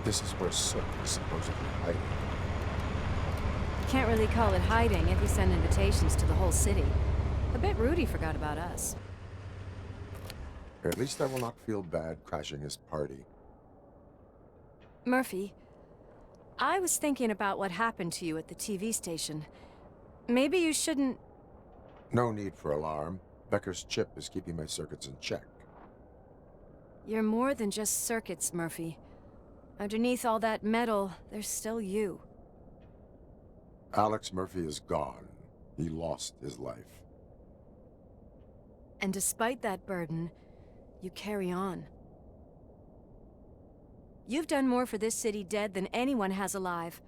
This is where Sook is supposedly hiding. Can't really call it hiding if you send invitations to the whole city. A bit rude he forgot about us. At least I will not feel bad crashing his party. Murphy, I was thinking about what happened to you at the TV station. Maybe you shouldn't... No need for alarm. Becker's chip is keeping my circuits in check. You're more than just circuits, Murphy. Underneath all that metal, there's still you. Alex Murphy is gone. He lost his life. And despite that burden, you carry on. You've done more for this city dead than anyone has alive.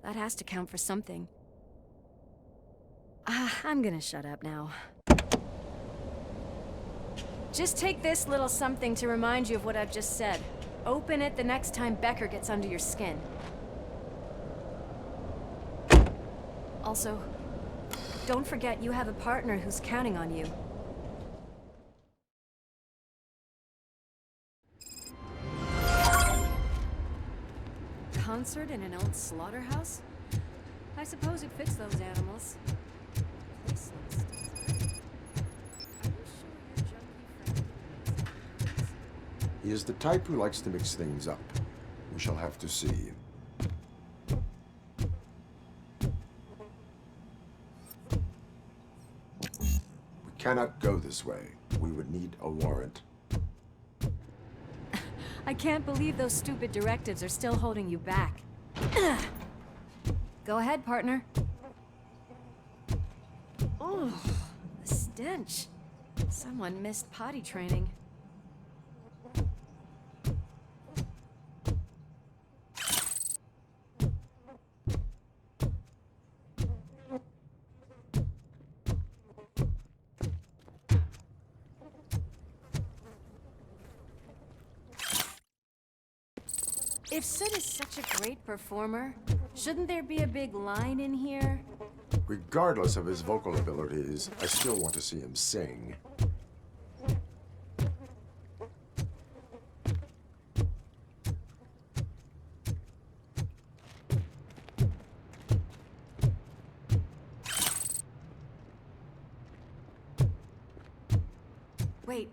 That has to count for something. I'm gonna shut up now. Just take this little something to remind you of what I've just said. Open it the next time Becker gets under your skin. Also, don't forget you have a partner who's counting on you. Concert in an old slaughterhouse? I suppose it fits those animals. Place looks deserted. Are you sure your junkie friend... He is the type who likes to mix things up. We shall have to see. We cannot go this way. We would need a warrant. I can't believe those stupid directives are still holding you back. Go ahead, partner. Oh, the stench. Someone missed potty training. If Sid is such a great performer, shouldn't there be a big line in here? Regardless of his vocal abilities, I still want to see him sing. Wait,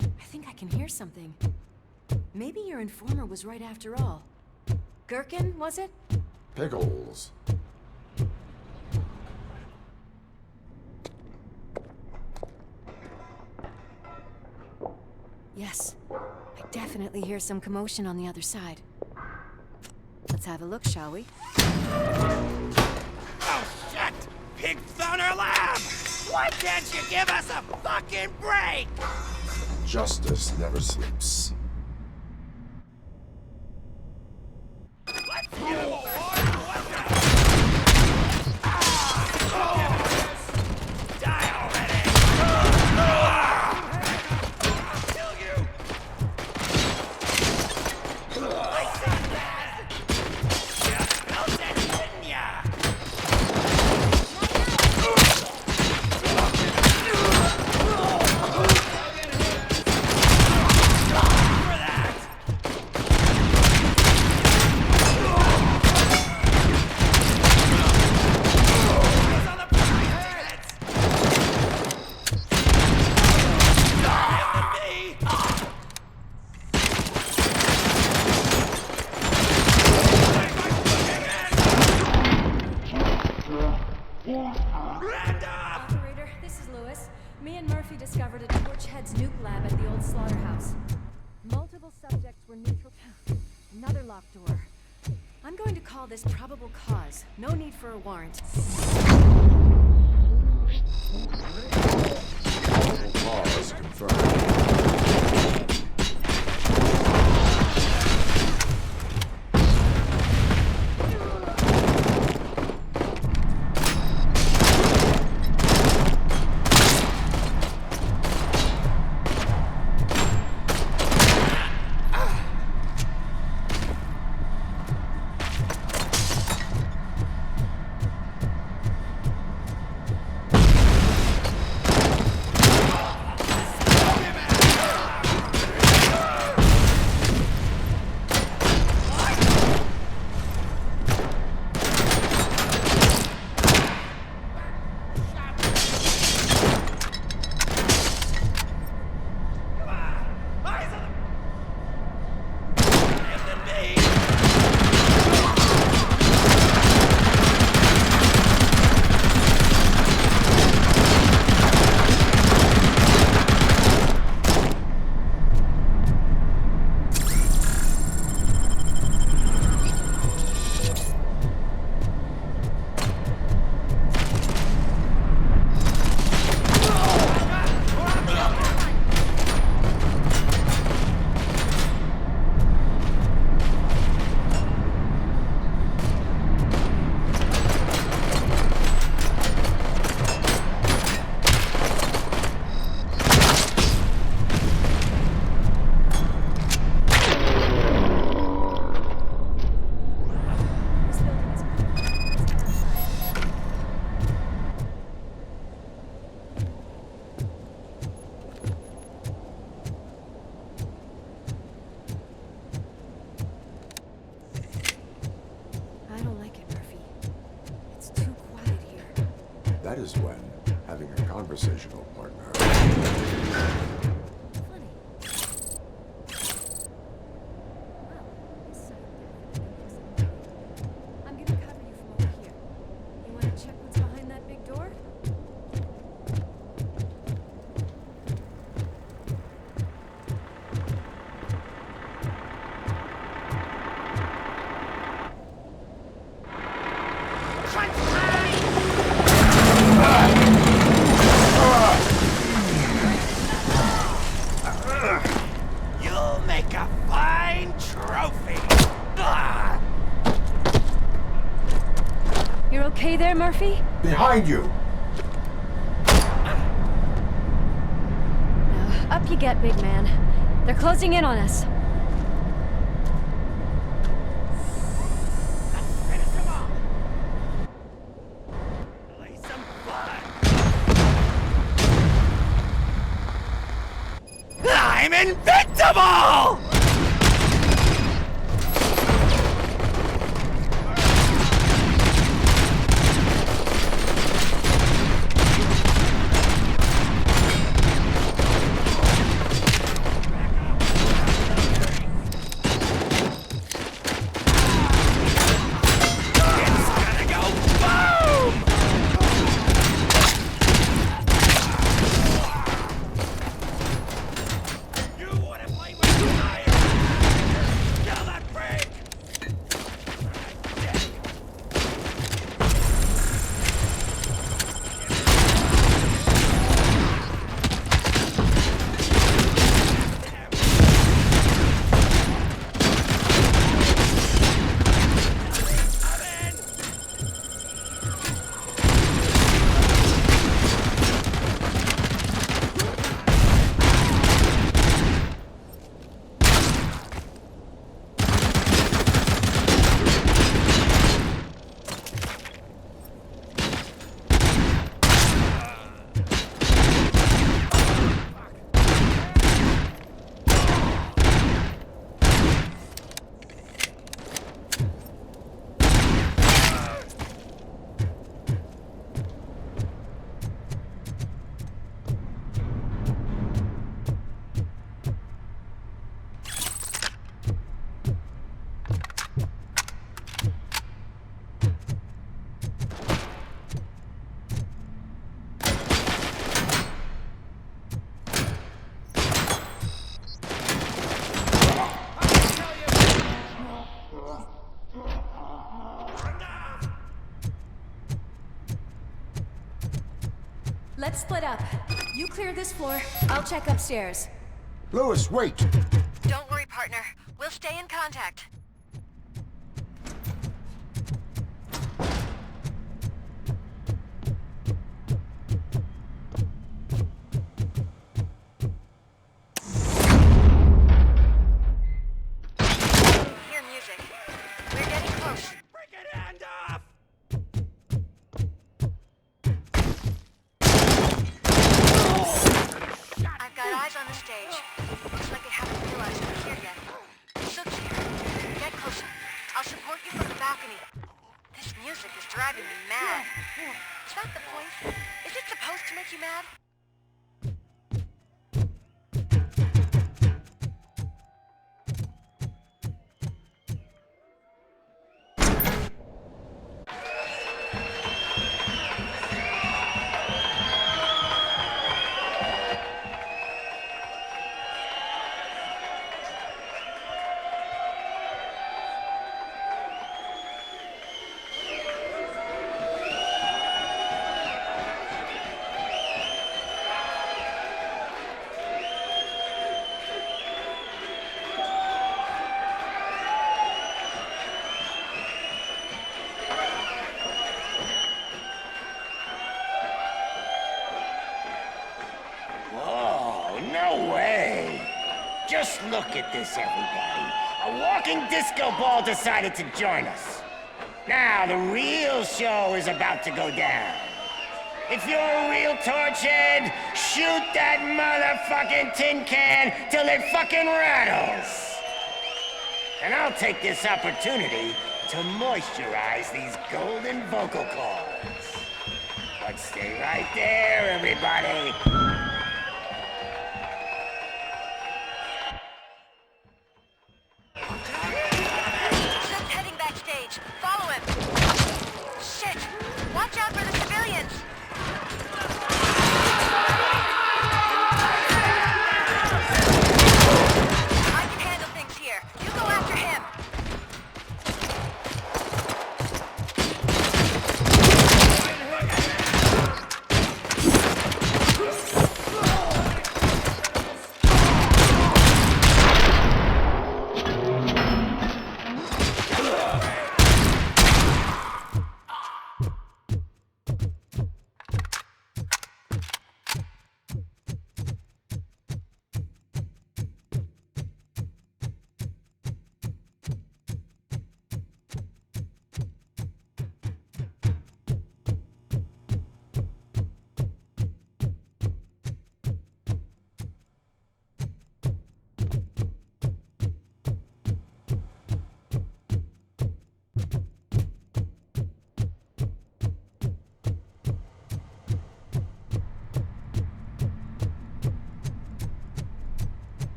I think I can hear something. Maybe your informer was right after all. Gherkin, was it? Pickles. Yes, I definitely hear some commotion on the other side. Let's have a look, shall we? Oh, shit! Pig found our lab! Why can't you give us a fucking break? Justice never sleeps. Let's go! Die already! Kill you! I said that! You felt it, didn't ya? For that! Eyes on the prize! Me! Randolph! Operator, this is Lewis. Me and Murphy discovered a Torchhead's nuke lab at the old slaughterhouse. Multiple subjects were neutral. Another locked door. I'm going to call this probable cause. No need for a warrant. Cause confirmed. conversational partner. Funny. Well, this side definitely doesn't. I'm gonna cover you from over here. You wanna check what's behind that big door? You'll make a fine trophy. Ah! You're okay there, Murphy? Behind you! Up you get, big man. They're closing in on us. Finish them all. Lay some blood. I'm invincible! It's gonna go boom! You wanna play with fire? Kill that freak! Let's split up. You clear this floor, I'll check upstairs. Lewis, wait! Don't worry, partner. We'll stay in contact. Hear music. We're getting close. Freaking hand off! I've got eyes on the stage. Looks like they haven't realized we're here yet. Sook's here. Get closer. I'll support you from the balcony. This music is driving me mad. Is that the point? Is it supposed to make you mad? Whoa, no way! Just look at this, everybody. A walking disco ball decided to join us. Now, the real show is about to go down. If you're a real torchhead, shoot that motherfucking tin can till it fucking rattles. And I'll take this opportunity to moisturize these golden vocal cords. But Stay right there, everybody. Just heading backstage. Follow him. Shit! Watch out for the civilians! I can handle things here. You go after him.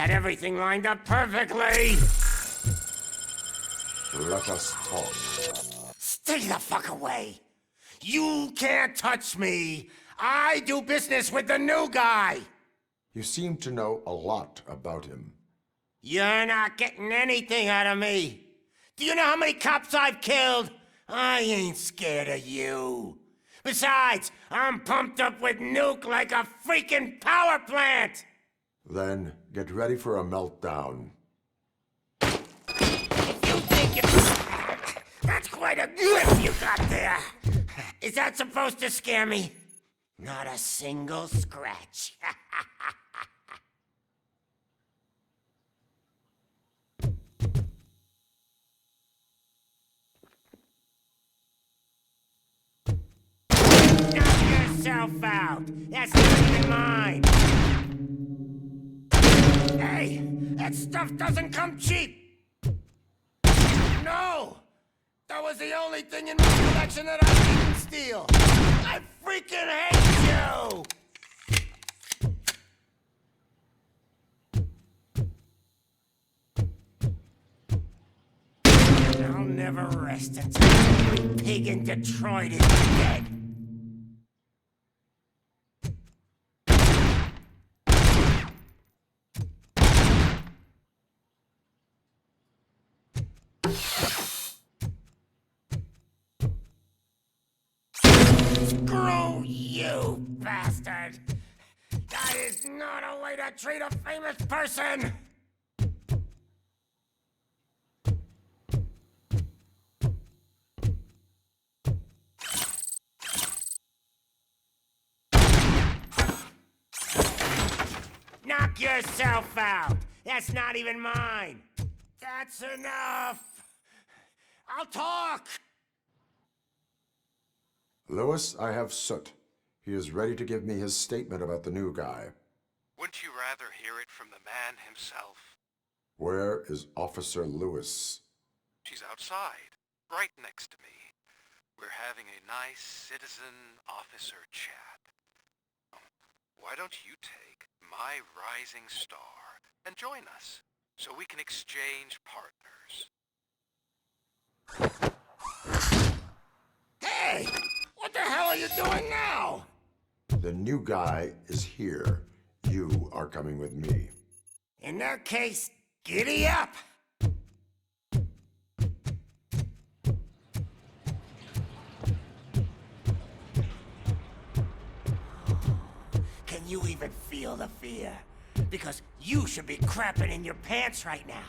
Had everything lined up perfectly! Let us talk. Stay the fuck away! You can't touch me! I do business with the new guy! You seem to know a lot about him. You're not getting anything out of me! Do you know how many cops I've killed? I ain't scared of you. Besides, I'm pumped up with nuke like a freaking power plant! Then get ready for a meltdown. If you think it's... That's quite a grip you got there! Is that supposed to scare me? Not a single scratch. Knock yourself out! That's not even mine! Hey! That stuff doesn't come cheap! No! That was the only thing in my collection that I didn't steal! I freaking hate you! I'll never rest until every pig in Detroit is dead! Screw you, bastard! That is not a way to treat a famous person! Knock yourself out! That's not even mine! That's enough! I'll talk! Lewis, I have Soot. He is ready to give me his statement about the new guy. Wouldn't you rather hear it from the man himself? Where is Officer Lewis? She's outside, right next to me. We're having a nice citizen-officer chat. Why don't you take my rising star and join us, so we can exchange partners? Hey! What the hell are you doing now? The new guy is here. You are coming with me. In that case, giddy up! Can you even feel the fear? Because you should be crapping in your pants right now.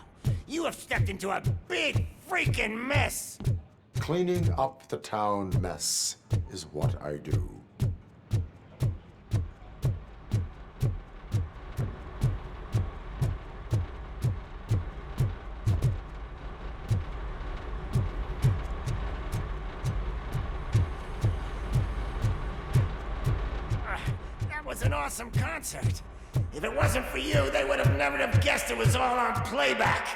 You have stepped into a big freaking mess! Cleaning up the town mess is what I do. That was an awesome concert. If it wasn't for you, they would have never have guessed it was all on playback.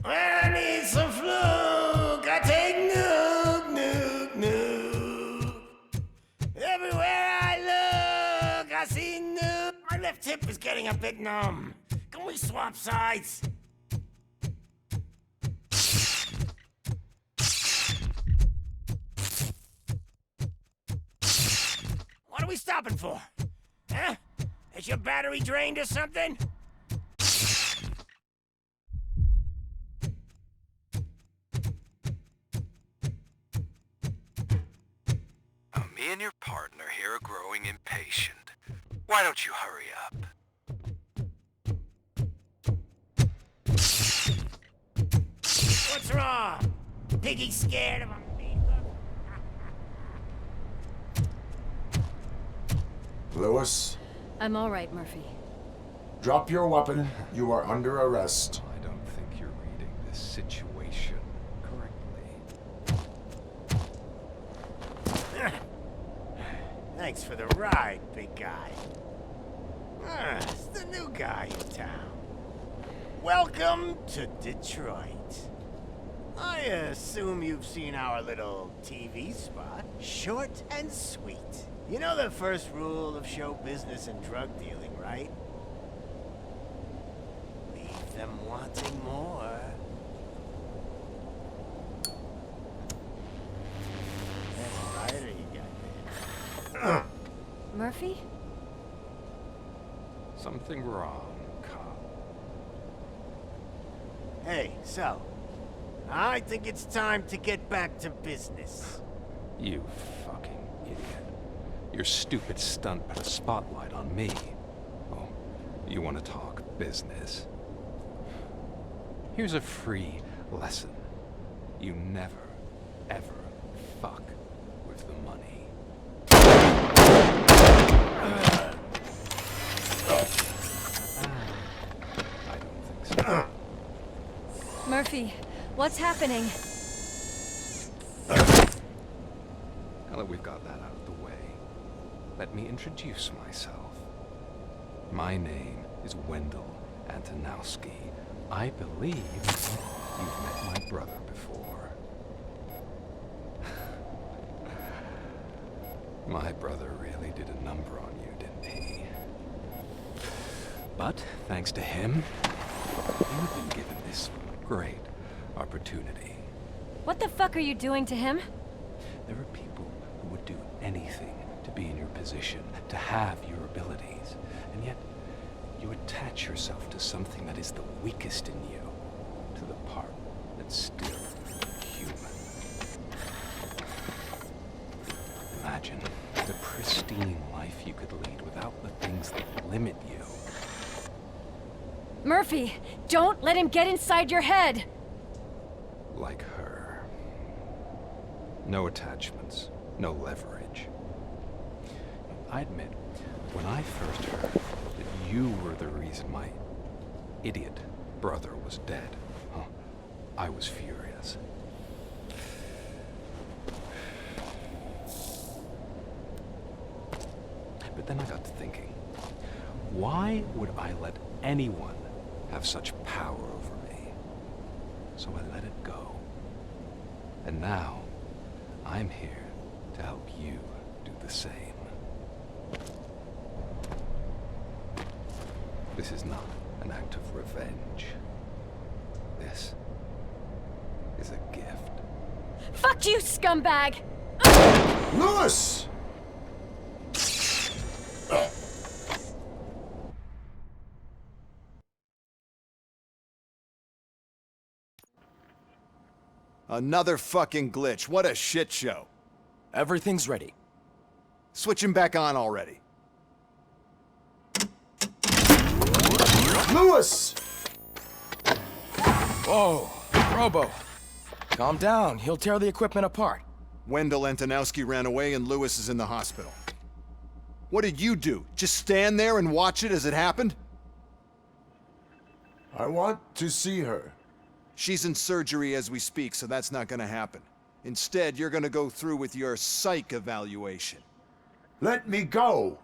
When I need some fluke, I take nuke, nuke, nuke. Everywhere I look, I see nuke. My left hip is getting a bit numb. Can we swap sides? What are we stopping for? Huh? Is your battery drained or something? Me and your partner here are growing impatient. Why don't you hurry up? What's wrong? Piggy scared of a meat hook? Lewis, I'm all right, Murphy. drop your weapon. You are under arrest. I don't think you're reading this situation correctly. Thanks for the ride, big guy. It's the new guy in town. Welcome to Detroit. I assume you've seen our little TV spot. Short and sweet. You know the first rule of show business and drug dealing, right? Leave them wanting more. That's right, or you got Murphy? Something wrong, cop. Hey, so, I think it's time to get back to business. You fucking idiot. Your stupid stunt put a spotlight on me. Oh, you want to talk business? Here's a free lesson. You never, ever fuck with the money. I don't think so. Murphy, what's happening? Now that we've got that out of the way, let me introduce myself. My name is Wendell Antonowski. I believe you've met my brother before. My brother really did a number on you, didn't he? But, thanks to him, you've been given this great opportunity. What the fuck are you doing to him? There are people who would do anything to be in your position, to have your abilities, and yet you attach yourself to something that is the weakest in you, to the part that's still human. Imagine the pristine life you could lead without the things that limit you. Murphy, don't let him get inside your head! Like her. No attachments, no leverage. I admit, when I first heard that you were the reason my idiot brother was dead, I was furious. But then I got to thinking, why would I let anyone have such power over me? So I let it go. And now, I'm here to help you do the same. This is not an act of revenge. This is a gift. Fuck you, scumbag! Lewis! Another fucking glitch. What a shit show. Everything's ready. Switch him back on already. Lewis! Whoa, Robo. Calm down. He'll tear the equipment apart. Wendell Antonowski ran away and Lewis is in the hospital. What did you do? Just stand there and watch it as it happened? I want to see her. She's in surgery as we speak, so that's not gonna happen. Instead, you're gonna go through with your psych evaluation. Let me go!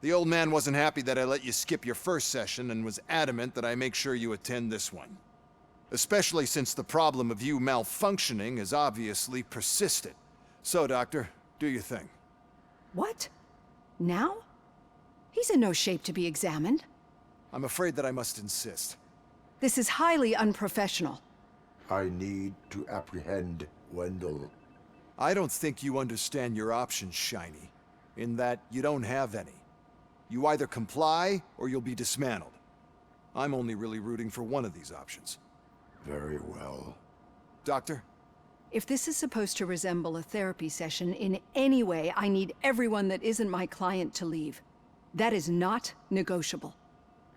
The old man wasn't happy that I let you skip your first session and was adamant that I make sure you attend this one. Especially since the problem of you malfunctioning is obviously persistent. So, Doctor, do your thing. What? Now? He's in no shape to be examined. I'm afraid that I must insist. This is highly unprofessional. I need to apprehend Wendell. I don't think you understand your options, Shiny. In that you don't have any. You either comply, or you'll be dismantled. I'm only really rooting for one of these options. Very well. Doctor? If this is supposed to resemble a therapy session in any way, I need everyone that isn't my client to leave. That is not negotiable.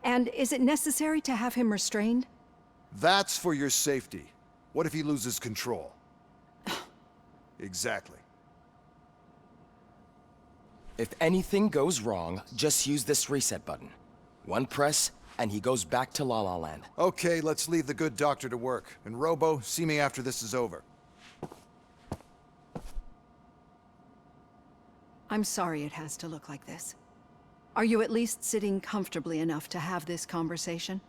And is it necessary to have him restrained? That's for your safety. What if he loses control? Exactly. If anything goes wrong, just use this reset button. One press, and he goes back to La La Land. Okay, let's leave the good doctor to work. And Robo, see me after this is over. I'm sorry it has to look like this. Are you at least sitting comfortably enough to have this conversation?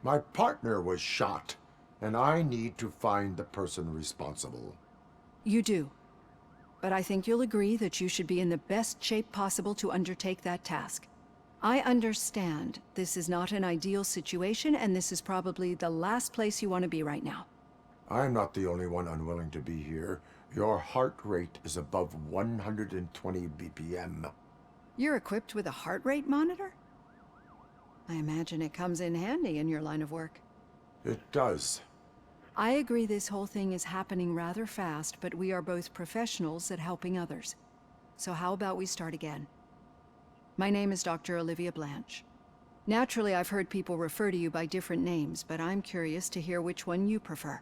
My partner was shot, and I need to find the person responsible. You do. But I think you'll agree that you should be in the best shape possible to undertake that task. I understand this is not an ideal situation, and this is probably the last place you want to be right now. I'm not the only one unwilling to be here. Your heart rate is above 120 BPM. You're equipped with a heart rate monitor? I imagine it comes in handy in your line of work. It does. I agree this whole thing is happening rather fast, but we are both professionals at helping others. So how about we start again? My name is Dr. Olivia Blanche. Naturally, I've heard people refer to you by different names, but I'm curious to hear which one you prefer.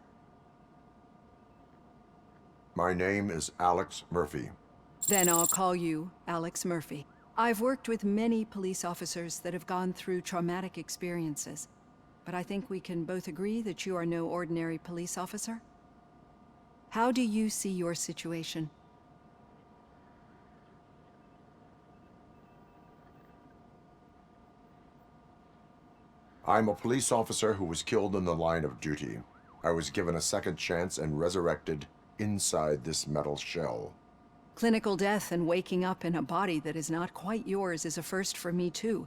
My name is Alex Murphy. Then I'll call you Alex Murphy. I've worked with many police officers that have gone through traumatic experiences, but I think we can both agree that you are no ordinary police officer. How do you see your situation? I'm a police officer who was killed in the line of duty. I was given a second chance and resurrected inside this metal shell. Clinical death and waking up in a body that is not quite yours is a first for me too.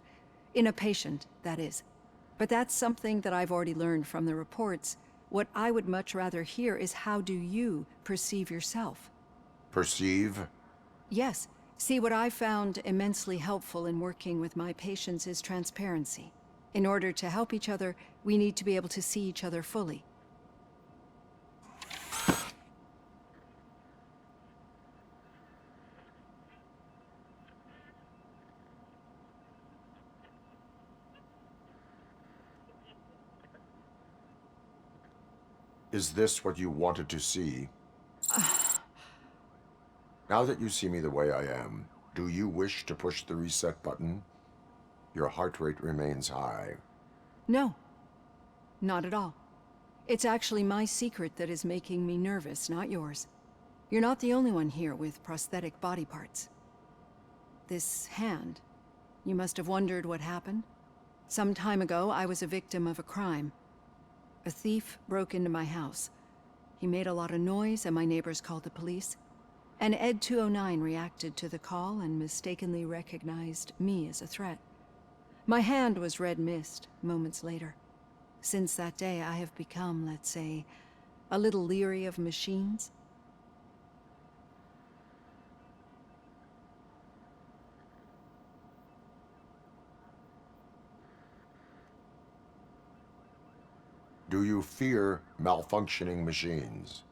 In a patient, that is. But that's something that I've already learned from the reports. What I would much rather hear is how do you perceive yourself? Perceive? Yes. See, what I found immensely helpful in working with my patients is transparency. In order to help each other, we need to be able to see each other fully. Is this what you wanted to see? Now that you see me the way I am, do you wish to push the reset button? Your heart rate remains high. No, not at all. It's actually my secret that is making me nervous, not yours. You're not the only one here with prosthetic body parts. This hand, you must have wondered what happened. Some time ago, I was a victim of a crime. A thief broke into my house. He made a lot of noise and my neighbors called the police. And Ed 209 reacted to the call and mistakenly recognized me as a threat. My hand was red mist moments later. Since that day, I have become, let's say, a little leery of machines. Do you fear malfunctioning machines?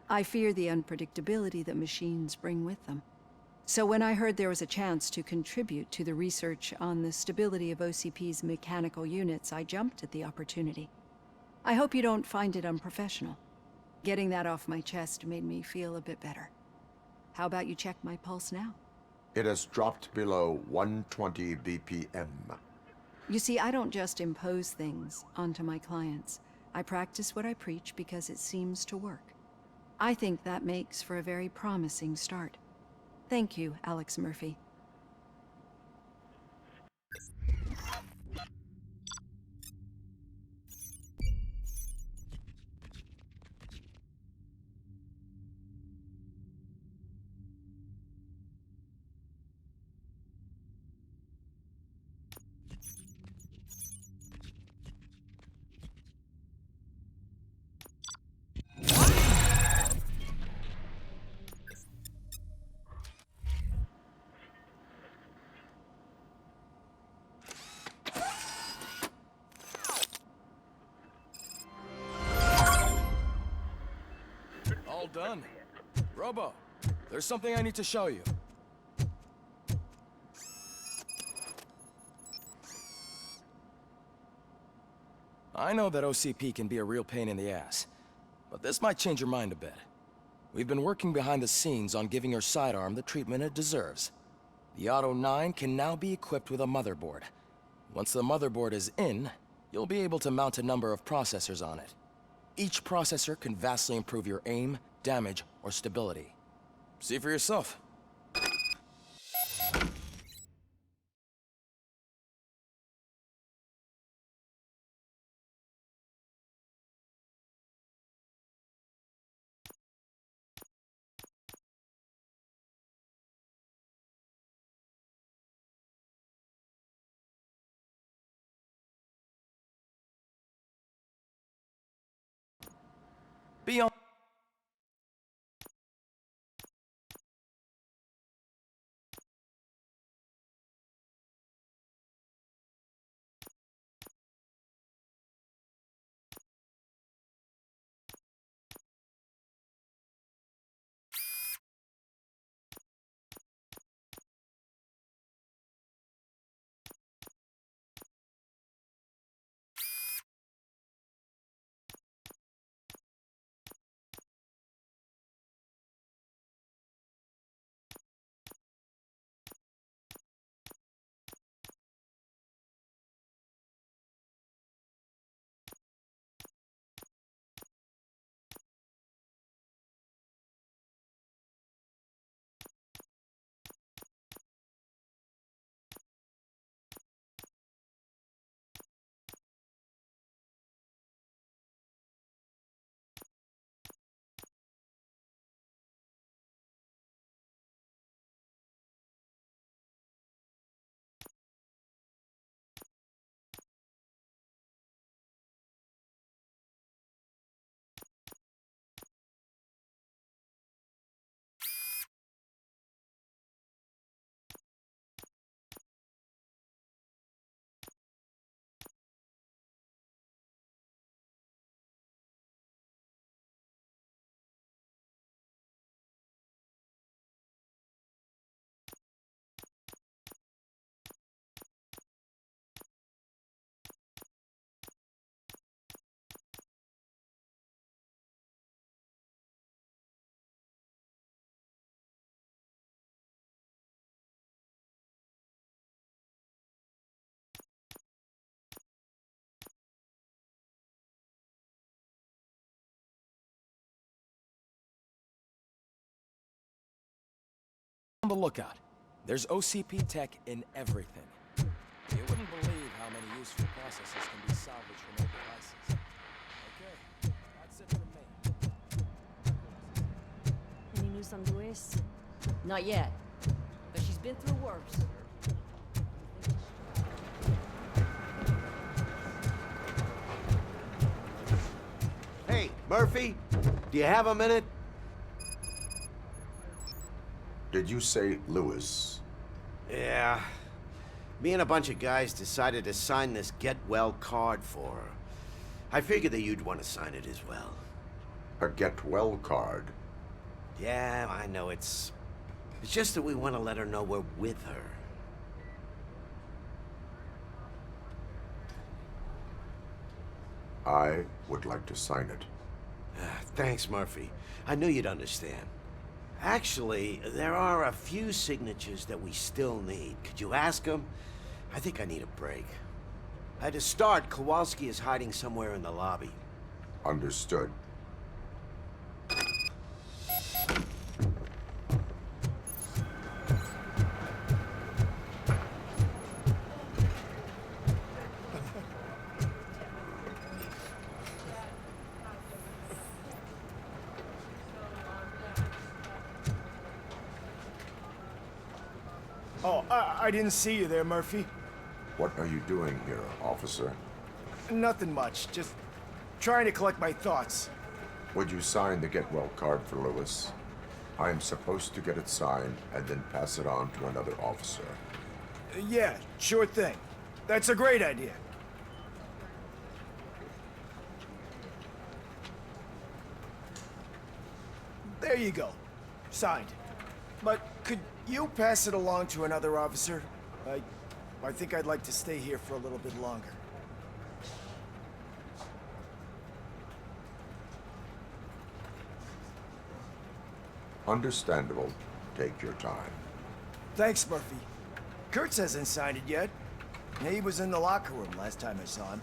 I fear the unpredictability that machines bring with them. So when I heard there was a chance to contribute to the research on the stability of OCP's mechanical units, I jumped at the opportunity. I hope you don't find it unprofessional. Getting that off my chest made me feel a bit better. How about you check my pulse now? It has dropped below 120 BPM. You see, I don't just impose things onto my clients. I practice what I preach because it seems to work. I think that makes for a very promising start. Thank you, Alex Murphy. All done. Robo, there's something I need to show you. I know that OCP can be a real pain in the ass, but this might change your mind a bit. We've been working behind the scenes on giving your sidearm the treatment it deserves. The Auto 9 can now be equipped with a motherboard. Once the motherboard is in, you'll be able to mount a number of processors on it. Each processor can vastly improve your aim, damage, or stability. See for yourself. Be on. On the lookout. There's OCP tech in everything. You wouldn't believe how many useful processes can be salvaged from old devices. Okay. news on Luis? Not yet, but she's been through worse. Hey, Murphy, do you have a minute? Did you say Lewis? Yeah. Me and a bunch of guys decided to sign this get well card for her. I figured that you'd want to sign it as well. A get well card? Yeah, I know it's just that we want to let her know we're with her. I would like to sign it. Thanks, Murphy. I knew you'd understand. Actually, there are a few signatures that we still need. Could you ask them? I think I need a break. To start, Kowalski is hiding somewhere in the lobby. Understood. Oh, I didn't see you there, Murphy. What are you doing here, officer? Nothing much, just trying to collect my thoughts. Would you sign the get well card for Lewis? I am supposed to get it signed and then pass it on to another officer. Yeah, sure thing. That's a great idea. There you go. Signed. But could you pass it along to another officer? I think I'd like to stay here for a little bit longer. Understandable. Take your time. Thanks, Murphy. Kurtz hasn't signed it yet. He was in the locker room last time I saw him.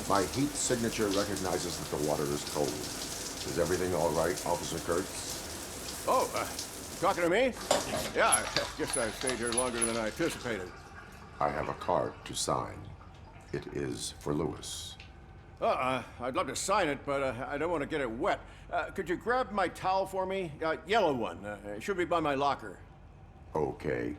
My heat signature recognizes that the water is cold. Is everything all right, Officer Kurtz? Oh, talking to me? Yeah, I guess I stayed here longer than I anticipated. I have a card to sign. It is for Lewis. I'd love to sign it, but I don't want to get it wet. Could you grab my towel for me? Yellow one. It should be by my locker. Okay.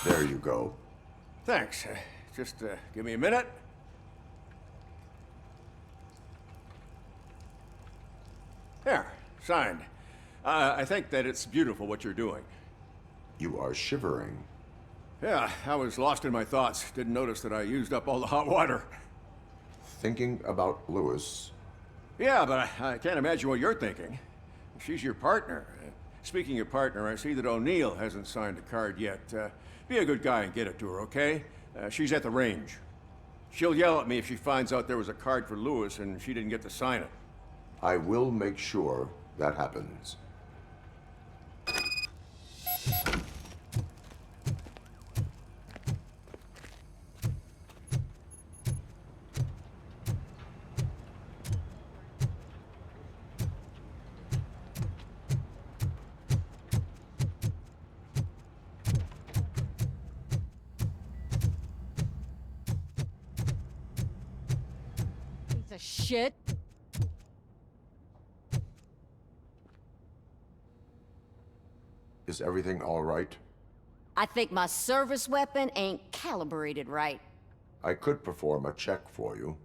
There you go. Thanks. Just give me a minute. There, signed. I think that it's beautiful what you're doing. You are shivering. Yeah, I was lost in my thoughts. Didn't notice that I used up all the hot water. Thinking about Lewis. Yeah, but I can't imagine what you're thinking. She's your partner. Speaking of partner, I see that O'Neill hasn't signed a card yet. Be a good guy and get it to her, okay? She's at the range. She'll yell at me if she finds out there was a card for Lewis and she didn't get to sign it. I will make sure that happens. Piece of shit. Is everything all right? I think my service weapon ain't calibrated right. I could perform a check for you.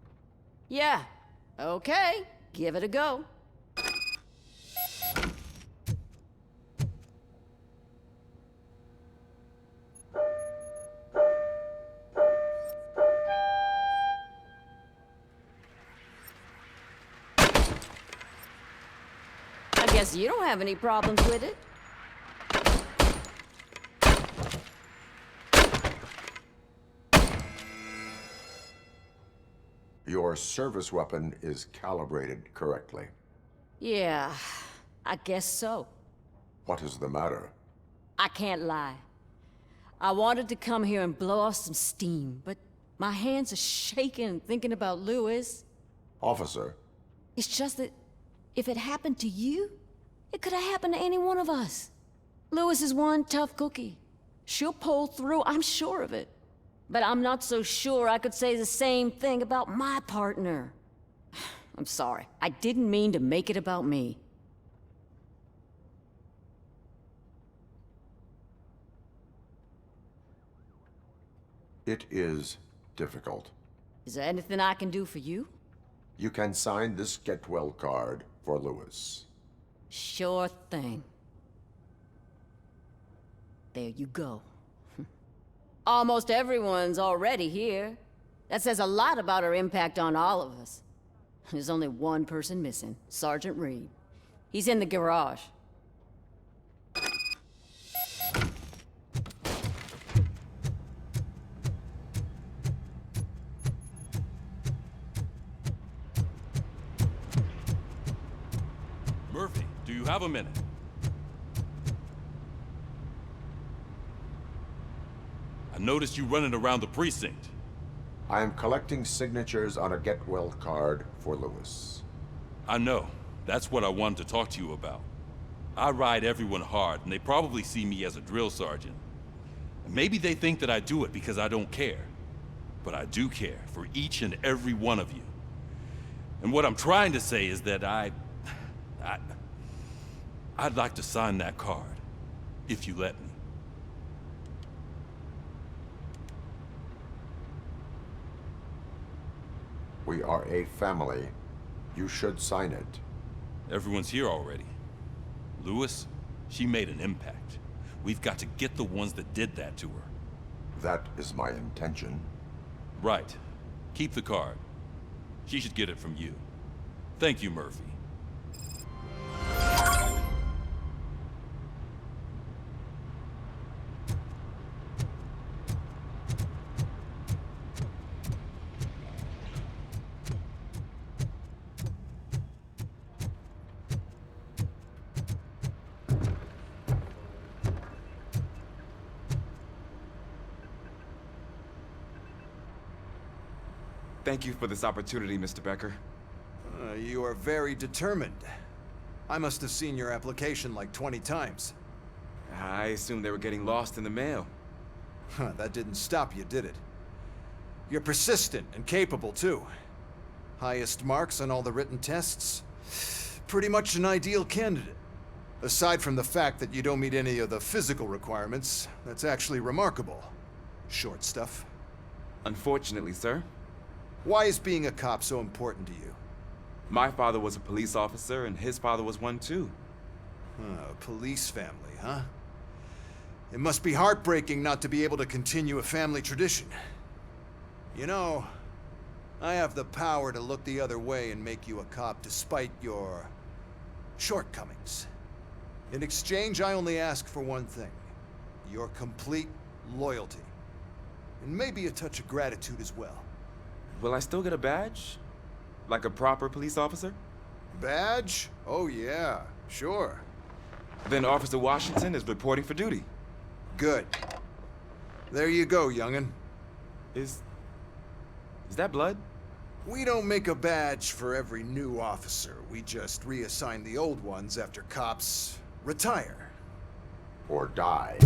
Yeah, okay. Give it a go. I guess you don't have any problems with it. Your service weapon is calibrated correctly. Yeah, I guess so. What is the matter? I can't lie. I wanted to come here and blow off some steam, but my hands are shaking thinking about Lewis. Officer, It's just that if it happened to you, it could have happened to any one of us. Lewis is one tough cookie. She'll pull through, I'm sure of it. But I'm not so sure I could say the same thing about my partner. I'm sorry. I didn't mean to make it about me. it is difficult. Is there anything I can do for you? You can sign this get well card for Lewis. Sure thing. There you go. Almost everyone's already here. That says a lot about her impact on all of us. There's only one person missing, Sergeant Reed. He's in the garage. Murphy, do you have a minute? I noticed you running around the precinct. I am collecting signatures on a get well card for Lewis. I know. That's what I wanted to talk to you about. I ride everyone hard, and they probably see me as a drill sergeant. And maybe they think that I do it because I don't care. But I do care for each and every one of you. And what I'm trying to say is that I'd like to sign that card, if you let me. We are a family. You should sign it. Everyone's here already. Lewis, she made an impact. We've got to get the ones that did that to her. That is my intention. Right. Keep the card. She should get it from you. Thank you, Murphy. Thank you for this opportunity, Mr. Becker. You are very determined. I must have seen your application like 20 times. I assumed they were getting lost in the mail. That didn't stop you, did it? You're persistent and capable, too. Highest marks on all the written tests. Pretty much an ideal candidate. Aside from the fact that you don't meet any of the physical requirements, that's actually remarkable. Short stuff. Unfortunately, sir. Why is being a cop so important to you? My father was a police officer, and his father was one too. A police family, huh? It must be heartbreaking not to be able to continue a family tradition. You know, I have the power to look the other way and make you a cop despite your shortcomings. In exchange, I only ask for one thing. Your complete loyalty. And maybe a touch of gratitude as well. Will I still get a badge? Like a proper police officer? Badge? Oh yeah, sure. Then Officer Washington is reporting for duty. Good. There you go, young'un. Is that blood? We don't make a badge for every new officer. We just reassign the old ones after cops retire. Or die.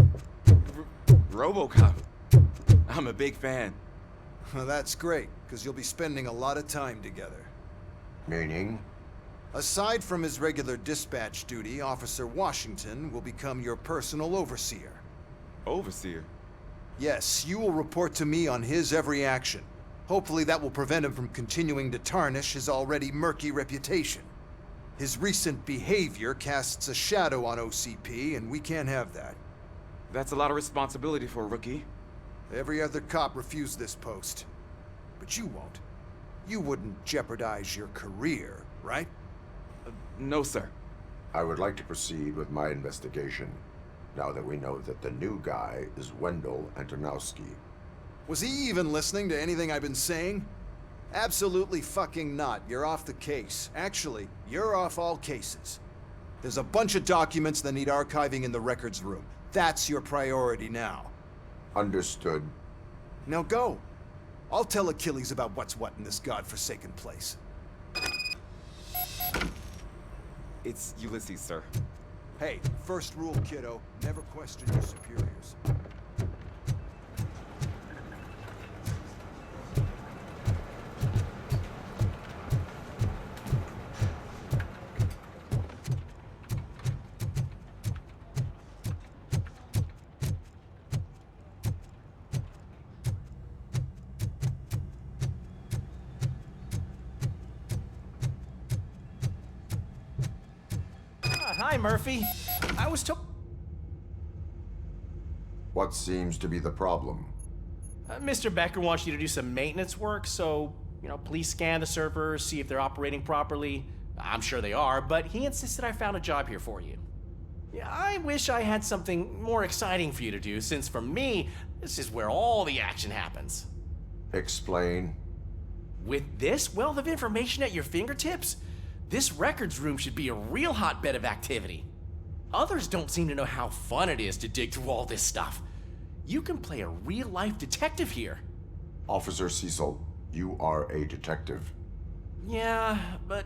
Robocop. I'm a big fan. Well, that's great, because you'll be spending a lot of time together. Meaning? Aside from his regular dispatch duty, Officer Washington will become your personal overseer. Overseer? Yes, you will report to me on his every action. Hopefully that will prevent him from continuing to tarnish his already murky reputation. His recent behavior casts a shadow on OCP, and we can't have that. That's a lot of responsibility for a rookie. Every other cop refused this post. But you won't. You wouldn't jeopardize your career, right? No, sir. I would like to proceed with my investigation, now that we know that the new guy is Wendell Antonowski. Was he even listening to anything I've been saying? Absolutely fucking not. You're off the case. Actually, you're off all cases. There's a bunch of documents that need archiving in the records room. That's your priority now. Understood. Now go. I'll tell Achilles about what's what in this godforsaken place. It's Ulysses, sir. Hey, first rule, kiddo. Never question your superiors. Hi, Murphy. I was told... What seems to be the problem? Mr. Becker wants you to do some maintenance work, so, please scan the servers, see if they're operating properly. I'm sure they are, but he insisted I found a job here for you. Yeah, I wish I had something more exciting for you to do, since for me, this is where all the action happens. Explain. With this wealth of information at your fingertips, this records room should be a real hotbed of activity. Others don't seem to know how fun it is to dig through all this stuff. You can play a real-life detective here. Officer Cecil, you are a detective. Yeah, but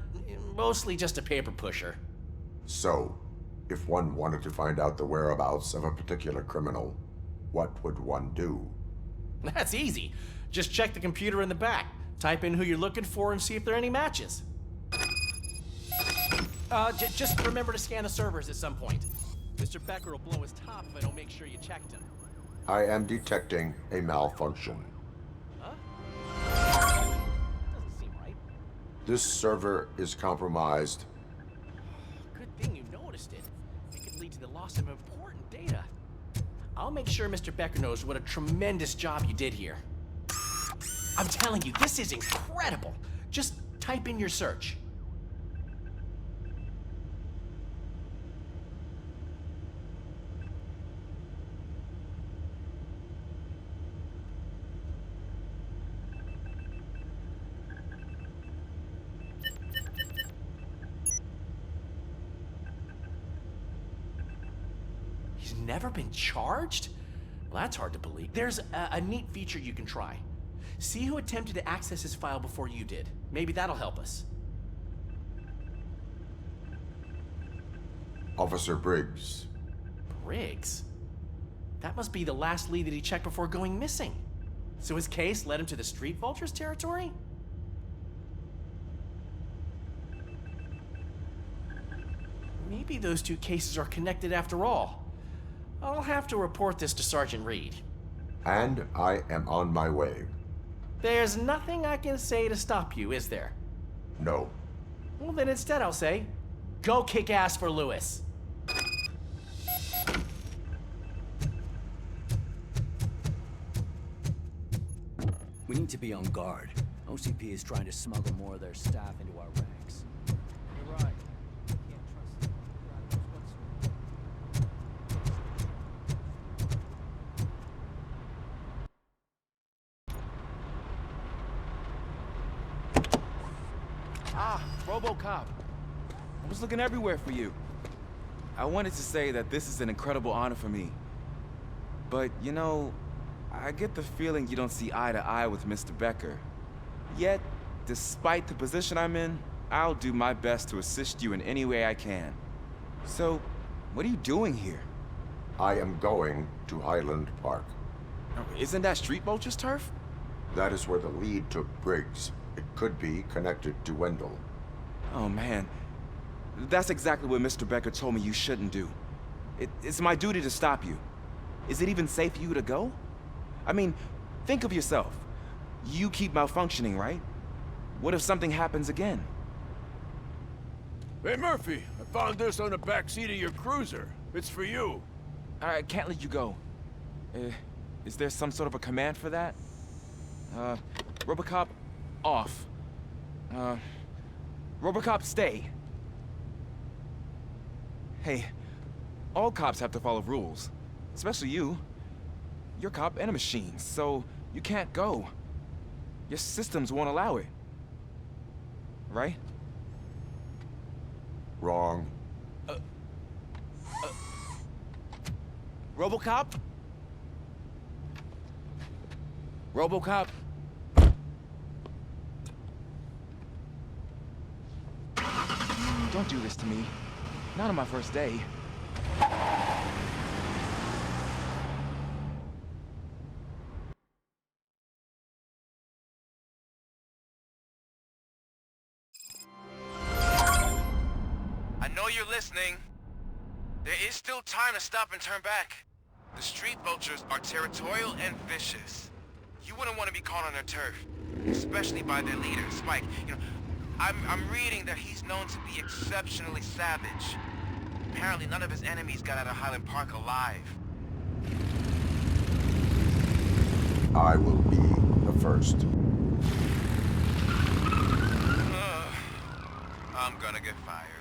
mostly just a paper pusher. So, if one wanted to find out the whereabouts of a particular criminal, what would one do? That's easy. Just check the computer in the back, type in who you're looking for, and see if there are any matches. Just remember to scan the servers at some point. Mr. Becker will blow his top if I don't make sure you checked him. I am detecting a malfunction. Huh? Doesn't seem right. This server is compromised. Good thing you noticed it. It could lead to the loss of important data. I'll make sure Mr. Becker knows what a tremendous job you did here. I'm telling you, this is incredible. Just type in your search. He's never been charged? Well, that's hard to believe. There's a neat feature you can try. See who attempted to access his file before you did. Maybe that'll help us. Officer Briggs. Briggs? That must be the last lead that he checked before going missing. So his case led him to the Street Vultures territory? Maybe those two cases are connected after all. I'll have to report this to Sergeant Reed. And I am on my way. There's nothing I can say to stop you, is there? No. Well, then instead I'll say, go kick ass for Lewis. We need to be on guard. OCP is trying to smuggle more of their staff into our ranks. You're right. Can't trust them. Ah, Robocop. I was looking everywhere for you. I wanted to say that this is an incredible honor for me. But, I get the feeling you don't see eye to eye with Mr. Becker. Yet, despite the position I'm in, I'll do my best to assist you in any way I can. So, what are you doing here? I am going to Highland Park. Isn't that Street Vulture's turf? That is where the lead took Briggs. It could be connected to Wendell. Oh, man. That's exactly what Mr. Becker told me you shouldn't do. It's my duty to stop you. Is it even safe for you to go? I mean, think of yourself. You keep malfunctioning, right? What if something happens again? Hey, Murphy, I found this on the back seat of your cruiser. It's for you. I can't let you go. Is there some sort of a command for that? Robocop, off. Robocop, stay. Hey, all cops have to follow rules. Especially you. You're a cop and a machine, so you can't go. Your systems won't allow it. right? Wrong. Robocop? Robocop? Don't do this to me. Not on my first day. I know you're listening. There is still time to stop and turn back. The street vultures are territorial and vicious. You wouldn't want to be caught on their turf, especially by their leader, Spike. You know, I'm reading that he's known to be exceptionally savage. Apparently none of his enemies got out of Highland Park alive. I will be the first. I'm gonna get fired.